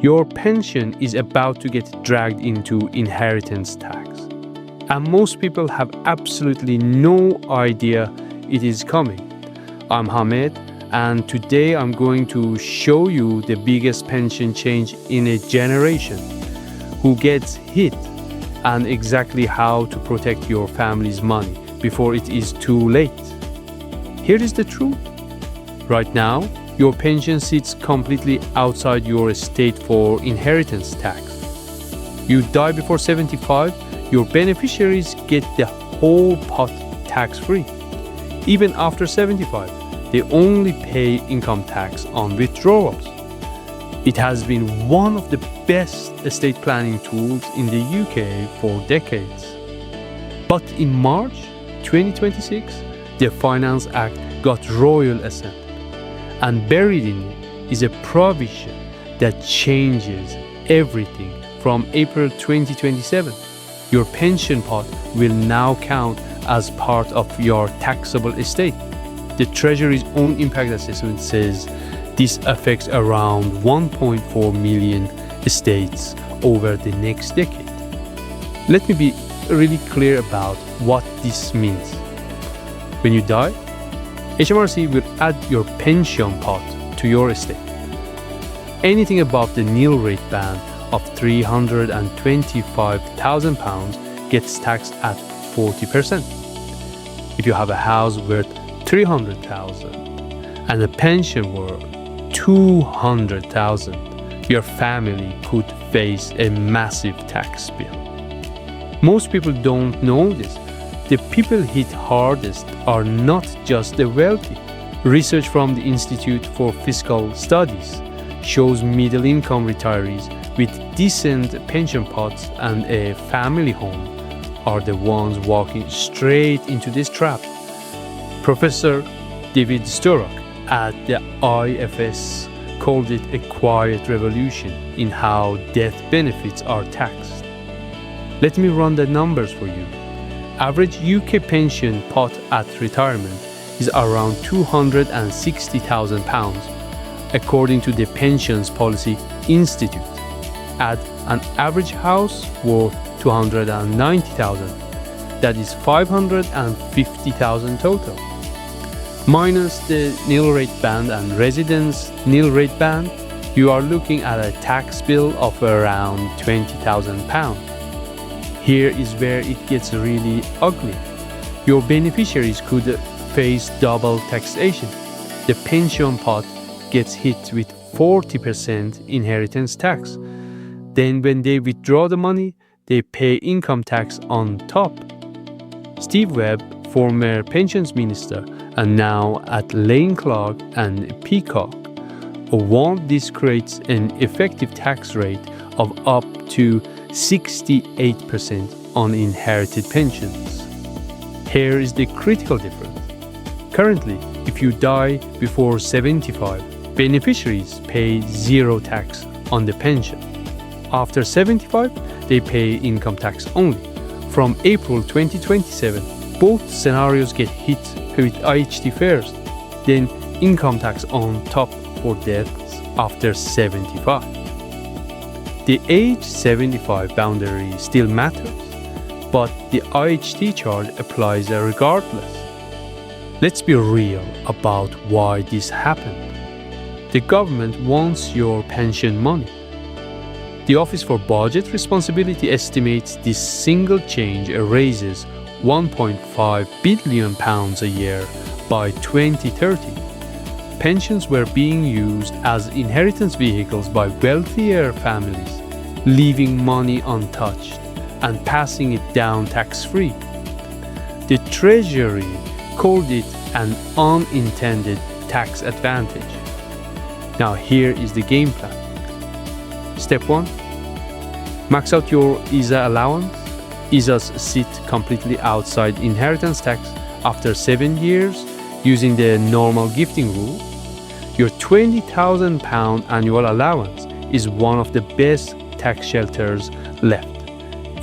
Your pension is about to get dragged into inheritance tax. And most people have absolutely no idea it is coming. I'm Hamed, and today I'm going to show you the biggest pension change in a generation, who gets hit, and exactly how to protect your family's money before it is too late. Here is the truth. Right now, your pension sits completely outside your estate for inheritance tax. You die before 75, your beneficiaries get the whole pot tax-free. Even after 75, they only pay income tax on withdrawals. It has been one of the best estate planning tools in the UK for decades. But in March 2026, the Finance Act got Royal Assent, and buried in it is a provision that changes everything from April 2027. Your pension pot will now count as part of your taxable estate. The Treasury's own impact assessment says this affects around 1.4 million estates over the next decade. Let me be really clear about what this means. When you die, HMRC will add your pension pot to your estate. Anything above the nil-rate band of £325,000 gets taxed at 40%. If you have a house worth £300,000 and a pension worth £200,000, your family could face a massive tax bill. Most people don't know this. The people hit hardest are not just the wealthy. Research from the Institute for Fiscal Studies shows middle-income retirees with decent pension pots and a family home are the ones walking straight into this trap. Professor David Sturrock at the IFS called it a quiet revolution in how death benefits are taxed. Let me run the numbers for you. Average UK pension pot at retirement is around £260,000, according to the Pensions Policy Institute. Add an average house worth £290,000, that is £550,000 total. Minus the nil-rate band and residence nil-rate band, you are looking at a tax bill of around £20,000. Here is where it gets really ugly. Your beneficiaries could face double taxation. The pension pot gets hit with 40% inheritance tax. Then when they withdraw the money, they pay income tax on top. Steve Webb, former pensions minister and now at Lane Clark and Peacock, warned this creates an effective tax rate of up to 68% on inherited pensions. Here is the critical difference. Currently, if you die before 75, beneficiaries pay zero tax on the pension. After 75, they pay income tax only. From April 2027, both scenarios get hit with IHT first, then income tax on top for deaths after 75. The age 75 boundary still matters, but the IHT charge applies regardless. Let's be real about why this happened. The government wants your pension money. The Office for Budget Responsibility estimates this single change raises £1.5 billion a year by 2030. Pensions were being used as inheritance vehicles by wealthier families, leaving money untouched and passing it down tax-free. The Treasury called it an unintended tax advantage. Now here is the game plan. Step 1. Max out your ISA allowance. ISAs sit completely outside inheritance tax after 7 years using the normal gifting rule. Your £20,000 annual allowance is one of the best tax shelters left.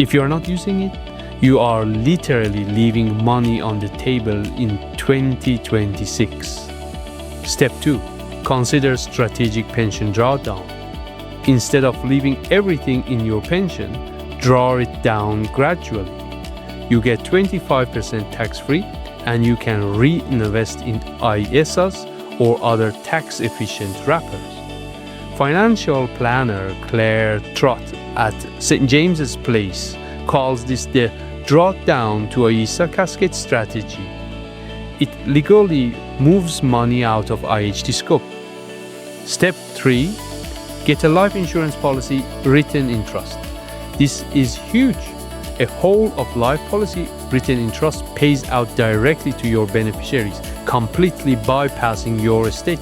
If you are not using it, you are literally leaving money on the table in 2026. Step 2. Consider strategic pension drawdown. Instead of leaving everything in your pension, draw it down gradually. You get 25% tax-free and you can reinvest in ISAs or other tax-efficient wrappers. Financial planner Claire Trott at St. James's Place calls this the drawdown to ISA cascade strategy. It legally moves money out of IHT scope. Step 3. Get a life insurance policy written in trust. This is huge. A whole of life policy written in trust pays out directly to your beneficiaries, completely bypassing your estate.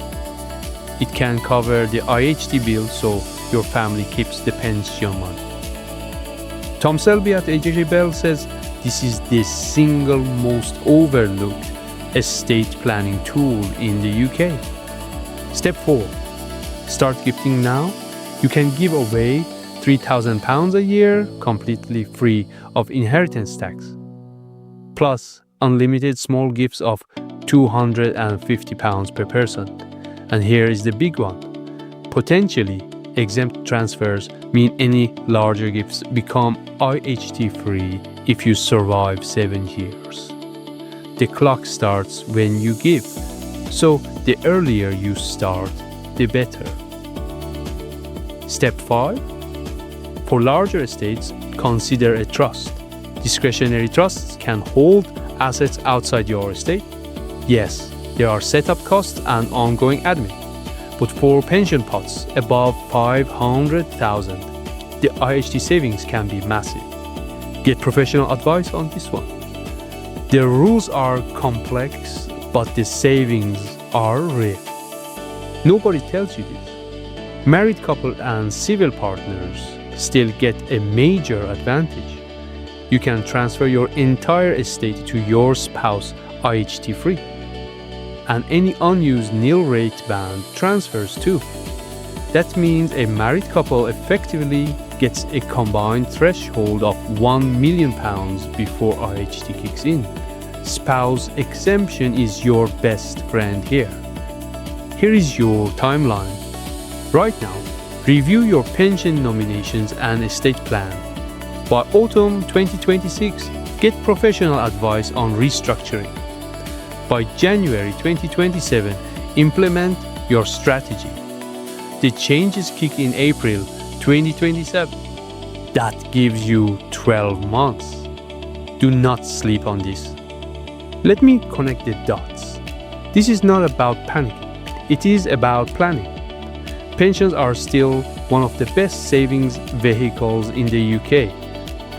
It can cover the IHT bill so your family keeps the pension money. Tom Selby at AJJ Bell says this is the single most overlooked estate planning tool in the UK. Step 4. Start gifting now. You can give away £3,000 a year completely free of inheritance tax, plus unlimited small gifts of £250 per person. And here is the big one. Potentially exempt transfers mean any larger gifts become IHT free if you survive 7 years. The clock starts when you give, so the earlier you start, the better. Step 5. For larger estates, consider a trust. Discretionary trusts can hold assets outside your estate. Yes, there are setup costs and ongoing admin. But for pension pots above 500,000, the IHT savings can be massive. Get professional advice on this one. The rules are complex, but the savings are real. Nobody tells you this. Married couple and civil partners still get a major advantage. You can transfer your entire estate to your spouse IHT free. And any unused nil-rate band transfers too. That means a married couple effectively gets a combined threshold of £1 million before IHT kicks in. Spouse exemption is your best friend here. Here is your timeline. Right now, review your pension nominations and estate plan. By autumn 2026, get professional advice on restructuring. By January 2027, implement your strategy. The changes kick in April 2027. That gives you 12 months. Do not sleep on this. Let me connect the dots. This is not about panicking. It is about planning. Pensions are still one of the best savings vehicles in the UK.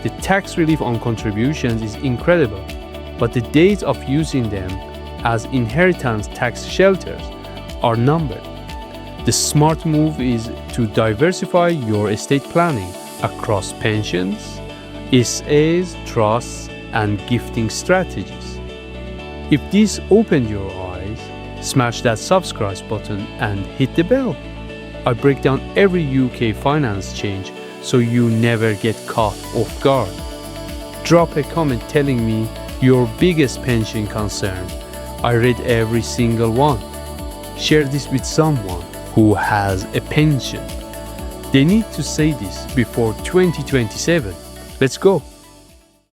The tax relief on contributions is incredible, but the days of using them as inheritance tax shelters are numbered. The smart move is to diversify your estate planning across pensions, ISAs, trusts, and gifting strategies. If this opened your eyes, smash that subscribe button and hit the bell. I break down every UK finance change so you never get caught off guard. Drop a comment telling me your biggest pension concern. I read every single one. Share this with someone who has a pension. They need to say this before 2027. Let's go.